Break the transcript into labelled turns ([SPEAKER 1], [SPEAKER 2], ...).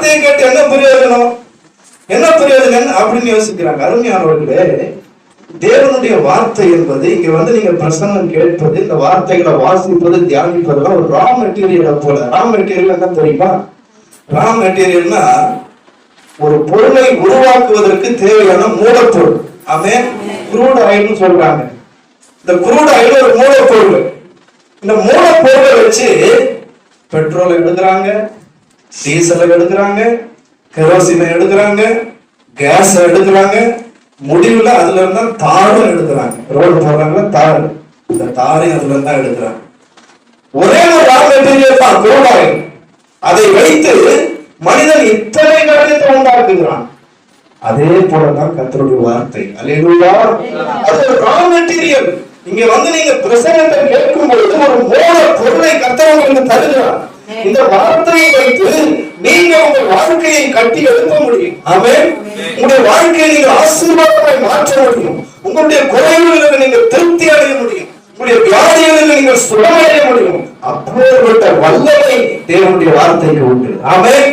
[SPEAKER 1] வார்த்தையை கேட்டு என்ன பிரயோஜனம் அப்படின்னு யோசிக்கிறாங்க. அருமையானவர்களே, தேவனுடைய வார்த்தை என்பது இங்க வந்து நீங்க பிரசங்கம் கேட்பது, இந்த வார்த்தைகளை வாசிப்பது, தியானிப்பதெல்லாம் ஒரு ரா மெட்டீரியலை போல. ரா மெட்டீரியல் என்ன தெரியுமா? ரா மெட்டீரியல்னா ஒரு பொருளை உருவாக்குவதற்கு தேவையான மூலப்பொருள். அவன் குரூட் ஆயில்னு சொல்றாங்க. இந்த குரூட் ஆயில் ஒரு மூலப்பொருள். இந்த மூலப்பொருளை வச்சு பெட்ரோலை எடுக்கிறாங்க, டீசலை எடுக்கிறாங்க, கெரோசினை எடுக்கிறாங்க, கேஸ் எடுக்கிறாங்க, முடிவுல அதுல இருந்தா தாரும் எடுக்கிறாங்க. ரோடு போடுறாங்க, தாரு, இந்த தாரையும் அதுல இருந்தா எடுக்கிறாங்க. ஒரே ஒரு ரா மெட்டீரியல் தான் குரூட் ஆயில். அதை வைத்து மனிதன் இத்தனை காரியத்தை உண்டாக்குகிறான். அதே போலதான் கர்த்தருடைய வார்த்தை. அல்லேலூயா. அது ஒரு ரா மெட்டீரியல். இங்க வந்து நீங்க பிரசங்கத்தை கேட்கும் பொழுது ஒரு மூல பொருளை கர்த்தர் உங்களுக்கு தருகிறார். இந்த வார்த்தையை வைத்து நீங்க உங்கள் வாழ்க்கையை கட்டி எழுப்ப முடியும். ஆமென். உங்களுடைய வாழ்க்கையை நீங்க ஆசீர்வாதமாய் மாற்ற முடியும். உங்களுடைய குறைவுகளுக்கு நீங்க திருப்தி அடைய முடியும். உங்களுடைய வியாதிகளுக்கு நீங்கள் சுகமடைய முடியும். அப்பேற்பட்ட வல்லமை தேவனுடைய வார்த்தைக்கு உண்டு. ஆமென்.